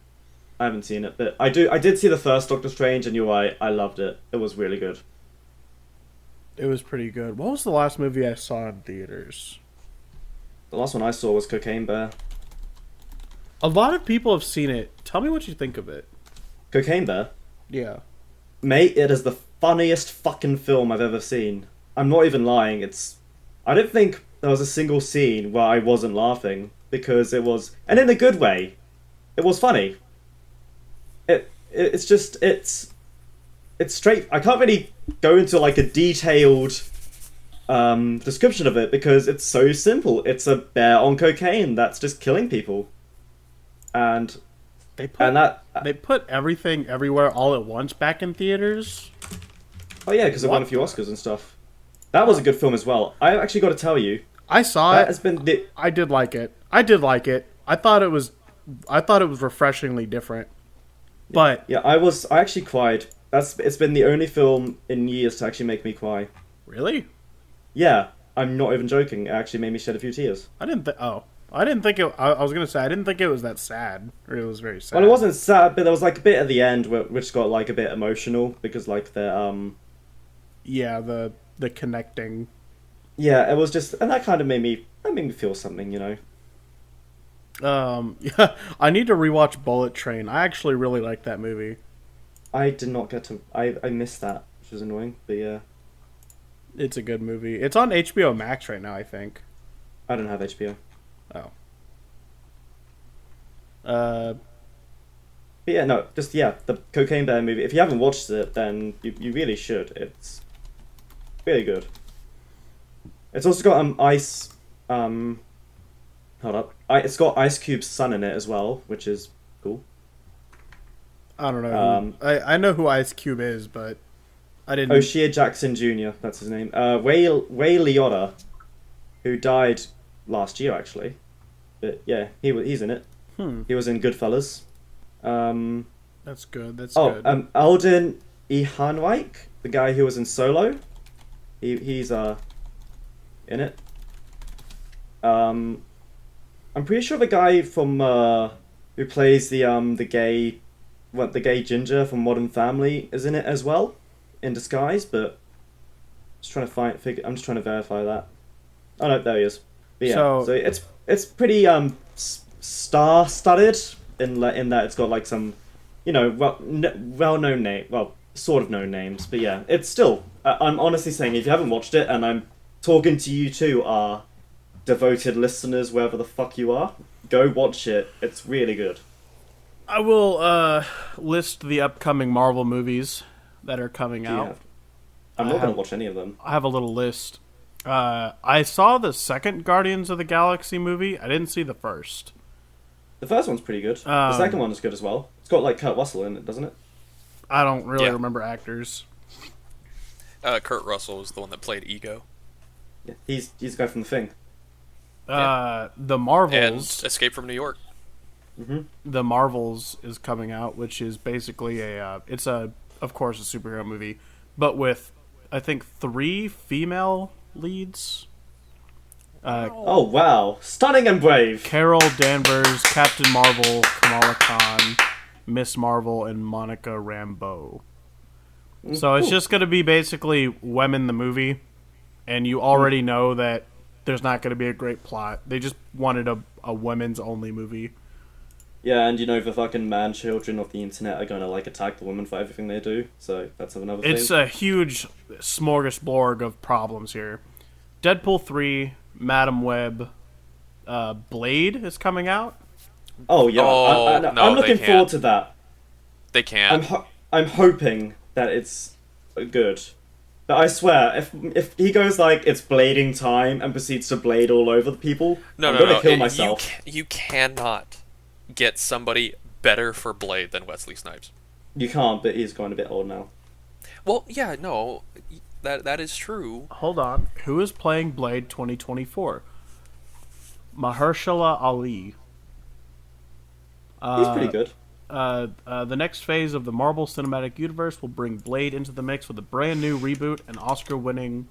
I haven't seen it, but I did see the first Doctor Strange, and you're right. I loved it. It was really good. It was pretty good. What was the last movie I saw in theaters? The last one I saw was Cocaine Bear. A lot of people have seen it. Tell me what you think of it. Cocaine Bear? Yeah. Mate, it is the funniest fucking film I've ever seen. I'm not even lying. I don't think there was a single scene where I wasn't laughing because it was, and in a good way. It was funny. It's straight. I can't really go into like a detailed description of it because it's so simple. It's a bear on cocaine that's just killing people, and They put that they put Everything Everywhere All at Once back in theaters. oh yeah, because it won a few Oscars and stuff. That was a good film as well. I actually got to tell you, I saw that it. has been the I did like it. I did like it. I thought it was refreshingly different. But yeah. I actually cried. It's been the only film in years to actually make me cry. really, Yeah, I'm not even joking. It actually made me shed a few tears. I didn't think it. I was gonna say I didn't think it was that sad. Or it was very sad. Well, it wasn't sad, but there was like a bit at the end which got like a bit emotional because like Yeah, the connecting. yeah, it was just, and that kind of made me feel something, you know. Yeah, I need to rewatch Bullet Train. I actually really like that movie. I did not get to. I missed that, which was annoying. But yeah, It's a good movie. It's on HBO Max right now, I think. I don't have HBO. Oh. But yeah, no, just yeah, the Cocaine Bear movie. If you haven't watched it, then you really should. It's really good. It's also got Ice. Hold up. It's got Ice Cube's son in it as well, which is cool. I don't know. I know who Ice Cube is, but I didn't. O'Shea Jackson Jr. That's his name. Ray Liotta, who died last year actually. But yeah, he's in it. He was in Goodfellas. That's good. That's Oh, good. Alden Ehrenreich, the guy who was in Solo. He's in it. I'm pretty sure the guy from who plays the gay ginger from Modern Family is in it as well, in disguise. But just trying to I'm just trying to verify that. Oh no, there he is. But yeah, so it's pretty star-studded in that it's got like some, well-known name, well, sort of known names. But yeah, it's still. I'm honestly saying, if you haven't watched it, and I'm talking to you two, are devoted listeners, wherever the fuck you are, go watch it. It's really good. I will list the upcoming Marvel movies that are coming out. I'm not going to watch any of them. I have a little list. I saw the second Guardians of the Galaxy movie. I didn't see the first. The first one's pretty good. The second one is good as well. It's got like Kurt Russell in it, doesn't it? I don't really remember actors. Kurt Russell was the one that played Ego. Yeah, he's the guy from The Thing. The Marvels and Escape from New York. Mm-hmm. The Marvels is coming out, which is basically it's of course a superhero movie, but with I think 3 female leads. Oh wow, stunning and brave. Carol Danvers, Captain Marvel, Kamala Khan, Miss Marvel, and Monica Rambeau. So it's just going to be basically women the movie, and you already know that there's not going to be a great plot. They just wanted a women's only movie. Yeah, and the fucking man children of the internet are going to like attack the women for everything they do. So that's another thing. It's a huge smorgasbord of problems here. Deadpool 3, Madam Web, Blade is coming out. Oh yeah, I'm looking forward to that. They can't. I'm hoping that it's good. But I swear, if he goes like it's blading time and proceeds to blade all over the people, I'm gonna kill myself. You cannot get somebody better for Blade than Wesley Snipes. You can't, but he's going a bit old now. Well, yeah, no, that is true. Hold on. Who is playing Blade 2024? Mahershala Ali. He's pretty good. The next phase of the Marvel Cinematic Universe will bring Blade into the mix with a brand new reboot, and Oscar-winning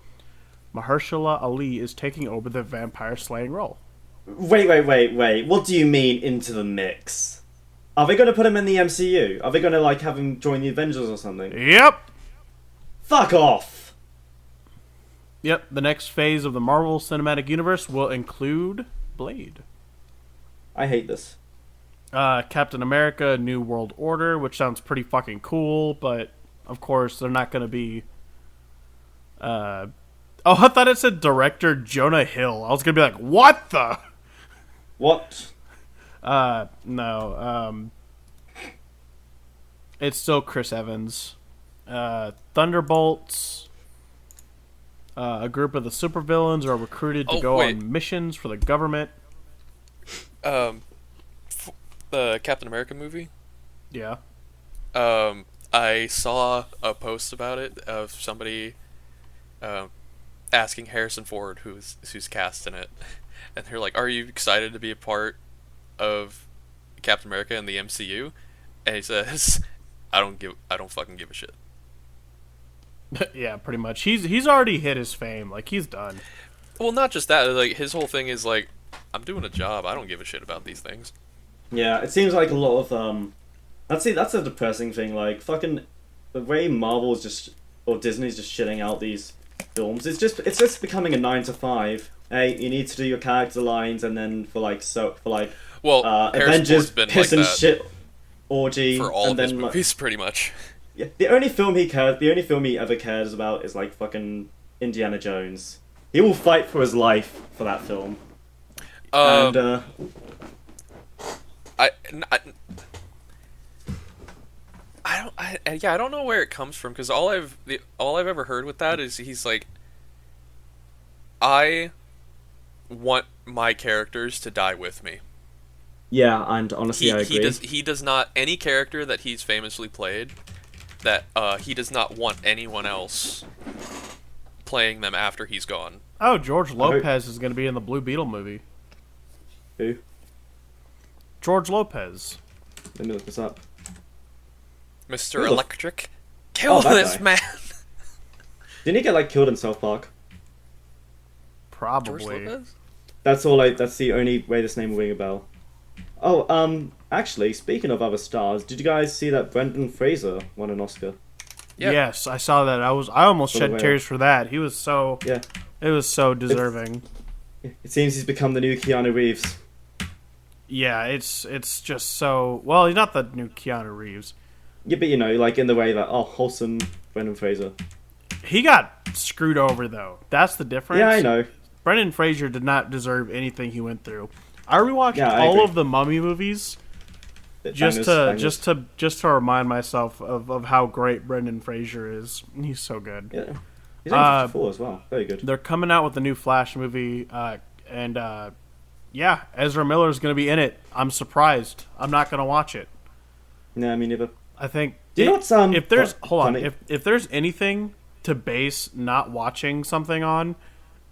Mahershala Ali is taking over the vampire slaying role. Wait. What do you mean into the mix? Are they going to put him in the MCU? Are they going to like have him join the Avengers or something? Yep. Fuck off. Yep. The next phase of the Marvel Cinematic Universe will include Blade. I hate this. Captain America: New World Order, which sounds pretty fucking cool, but of course they're not going to be. Oh, I thought it said director Jonah Hill. I was gonna be like, what the? What? No. It's still Chris Evans. Thunderbolts. A group of the supervillains are recruited to go on missions for the government. The Captain America movie? Yeah. I saw a post about it of somebody asking Harrison Ford, who's cast in it, and they're like, "Are you excited to be a part of Captain America in the MCU?" And he says, "I don't fucking give a shit." Yeah, pretty much. He's already hit his fame. Like, he's done. Well, not just that. Like, his whole thing is like, "I'm doing a job. I don't give a shit about these things." Yeah, it seems like a lot of that's a depressing thing. Like fucking the way Marvel's just or Disney's just shitting out these films. It's just becoming a 9 to 5. Hey, you need to do your character lines, and then Avengers piss and shit orgy for all and of his then, movies, pretty much. Yeah, the only film he ever cares about is like fucking Indiana Jones. He will fight for his life for that film. I don't know where it comes from, because all I've ever heard with that is he's like, I want my characters to die with me. Yeah, and honestly, I agree. He does not, any character that he's famously played, that he does not want anyone else playing them after he's gone. Oh, George Lopez is going to be in the Blue Beetle movie. Who? George Lopez. Let me look this up. Mr. Who the- Electric, kill that this guy. man. Didn't he get like killed in South Park? George Probably. Lopez? That's the only way this name will ring a bell. Oh, actually, speaking of other stars, did you guys see that Brendan Fraser won an Oscar? Yeah. Yes, I saw that. I almost For the shed whale. tears for that. He was so. Yeah. It was so deserving. It seems he's become the new Keanu Reeves. Yeah, it's just so. Well, he's not the new Keanu Reeves. Yeah, but like in the way that, wholesome Brendan Fraser. He got screwed over though. That's the difference. Yeah, I know. Brendan Fraser did not deserve anything he went through. I rewatched Yeah, I all agree. of the Mummy movies Bangers. just to remind myself of how great Brendan Fraser is. He's so good. Yeah. He's only 54 as well. Very good. They're coming out with a new Flash movie, and yeah, Ezra Miller is going to be in it. I'm surprised. I'm not going to watch it. No, me neither. I think Do you know what's, if there's funny? if there's anything to base not watching something on,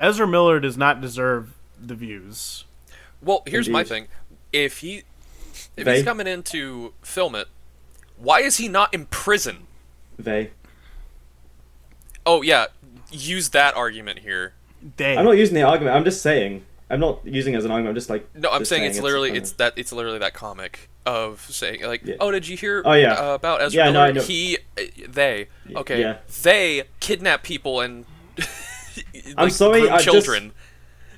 Ezra Miller does not deserve the views. Well, here's my Indeed. thing. If he's They- coming in to film it, why is he not in prison? They. Oh yeah, use that argument here. I'm not using the argument. I'm just saying. I'm not using it as an argument. I'm just like. No, I'm just saying it's literally kind of- it's literally that comic of saying like, Yeah. oh, did you hear Oh, yeah. about Ezra Yeah, no, Miller? I know. They okay, Yeah. they kidnap people and I'm sorry, groom I just- children.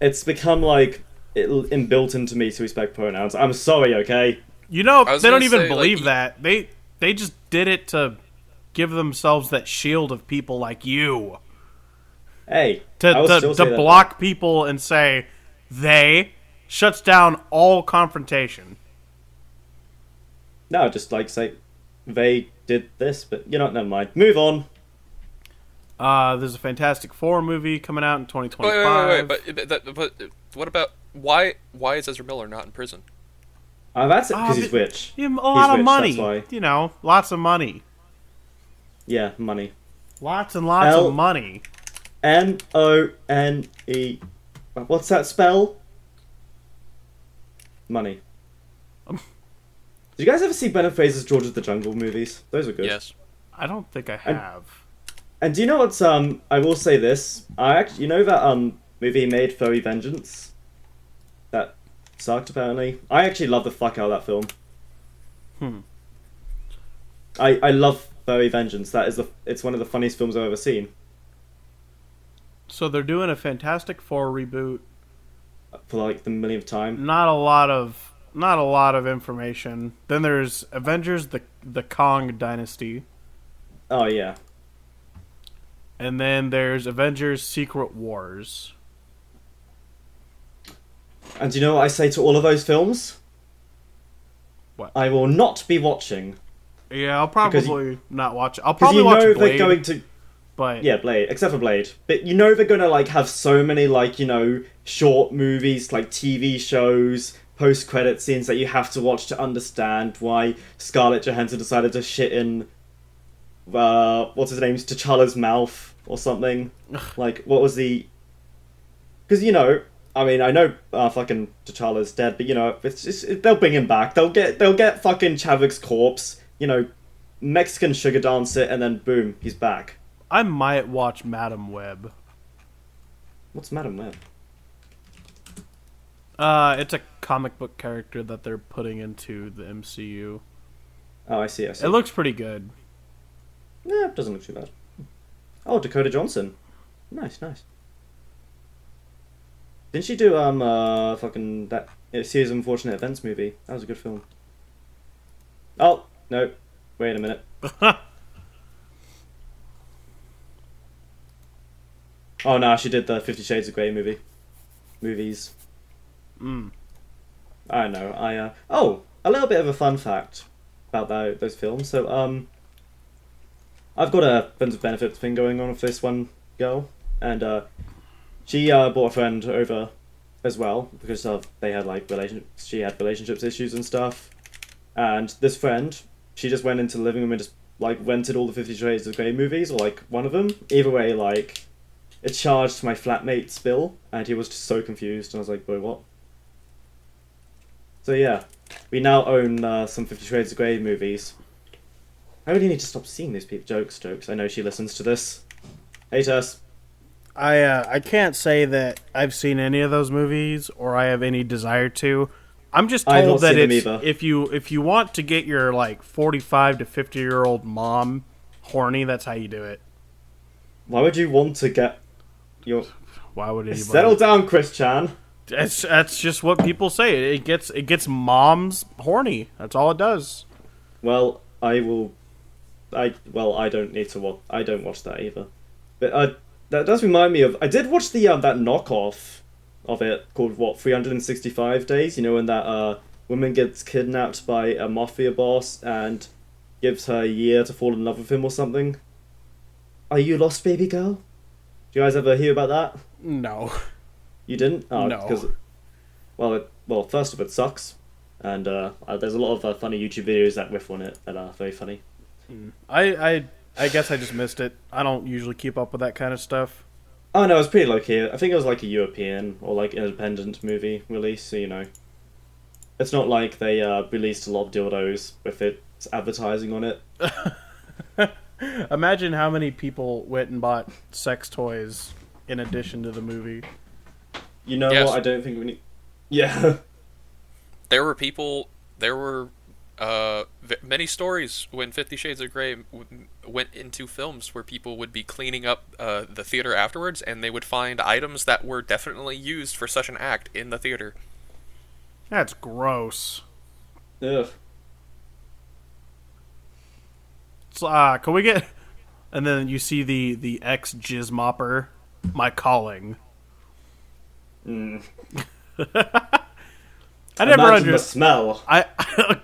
It's become like inbuilt into me to respect pronouns. I'm sorry, okay? You know, I was they don't gonna even say, believe like, that. They just did it to give themselves that shield of people like you. Hey, To I will still say that. block people and say they shuts down all confrontation. No, just like say they did this, but never mind. Move on. There's a Fantastic Four movie coming out in Wait, 2025. but what about why is Ezra Miller not in prison? That's because he's but- rich. Yeah, a lot of rich, money. that's why. You know, lots of money. Yeah, money. Lots and lots L- of money. Money. What's that spell? Money. Did you guys ever see Brendan Fraser's George of the Jungle movies? Those were good. Yes. I don't think I have. And do you know what's I will say this. You know that movie he made, Furry Vengeance? That sucked apparently. I actually love the fuck out of that film. I love Furry Vengeance. It's one of the funniest films I've ever seen. So they're doing a Fantastic Four reboot. For like the millionth time. Not a lot of information. Then there's Avengers: the Kong Dynasty, Oh yeah. and then there's Avengers: Secret Wars. And do you know what I say to all of those films? What? I will not be watching. Yeah, I'll Because probably not watch it. I'll Because probably watch they're Blade, going to... but Yeah, Blade. Except for Blade. But they're going to like have so many like, short movies, like TV shows, post-credit scenes that you have to watch to understand why Scarlett Johansson decided to shit in... what's his name? T'Challa's mouth or something. Like, what was the... Because, I mean, I know fucking T'Challa's dead, but it's just, they'll bring him back. They'll get fucking Chadwick's corpse, Mexican sugar dance it, and then boom, he's back. I might watch Madam Web. What's Madam Web? It's a comic book character that they're putting into the MCU. Oh, I see. It looks pretty good. Yeah, it doesn't look too bad. Oh, Dakota Johnson. Nice. Didn't she do fucking that Series of Unfortunate Events movie? That was a good film. Oh no, wait a minute. Oh no, she did the 50 Shades of Grey movies. Mm. I don't know. A little bit of a fun fact about those films. So I've got a friends with benefits thing going on with this one girl, and she brought a friend over as well because they had like she had relationships issues and stuff, and this friend, she just went into the living room and just like rented all the 50 Shades of Grey movies, or like one of them. Either way, like it charged my flatmate's bill, and he was just so confused, and I was like, "Boy, what?" So yeah, we now own some 50 Shades of Grey movies. I really need to stop seeing these people jokes. I know she listens to this. Hey Tess. I can't say that I've seen any of those movies or I have any desire to. I'm just I've told not that seen them it's either. if you want to get your like 45 to 50-year-old mom horny, that's how you do it. Why would you want to get your... Why would anybody? Settle down, Chris Chan. That's just what people say. It gets moms horny. That's all it does. Well, I will... I don't need to watch... I don't watch that either. But that does remind me of... I did watch the that knockoff of it called, 365 Days? You know, when that woman gets kidnapped by a mafia boss and gives her a year to fall in love with him or something? Are you lost, baby girl? Do you guys ever hear about that? No. You didn't? Oh, No. Because, well, first of it sucks. And there's a lot of funny YouTube videos that riff on it that are very funny. I guess I just missed it. I don't usually keep up with that kind of stuff. Oh no, it was pretty low key. I think it was like a European or like independent movie release, so you know. It's not like they released a lot of dildos with its advertising on it. Imagine how many people went and bought sex toys in addition to the movie. You know Yes. what? I don't think we need. Yeah. There were many stories when 50 Shades of Grey went into films where people would be cleaning up the theater afterwards, and they would find items that were definitely used for such an act in the theater. That's gross. Ugh. So, can we get? And then you see the ex jizz mopper, my calling. Mm. I never Imagine the understood. smell.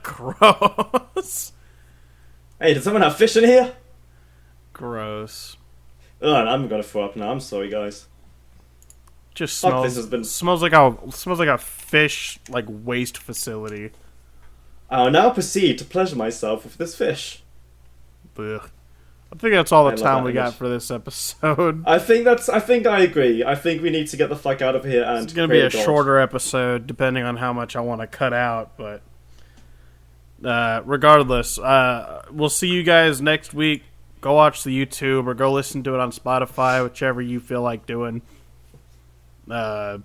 Gross. Hey, did someone have fish in here? Gross. Oh, I'm gonna throw up now. I'm sorry, guys. Just Fuck, smells. this has been- smells like a fish like waste facility. I'll now proceed to pleasure myself with this fish. Ugh. I think that's all I the love time that we got image. for this episode. I think I agree. I think we need to get the fuck out of here and It's going to be pray a to God. shorter episode, depending on how much I want to cut out. But regardless, we'll see you guys next week. Go watch the YouTube or go listen to it on Spotify, whichever you feel like doing. Yeah,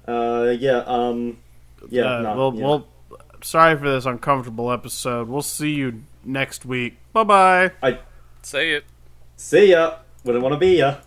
Sorry for this uncomfortable episode. We'll see you next week. Bye bye. Say it. See ya. Wouldn't want to be ya.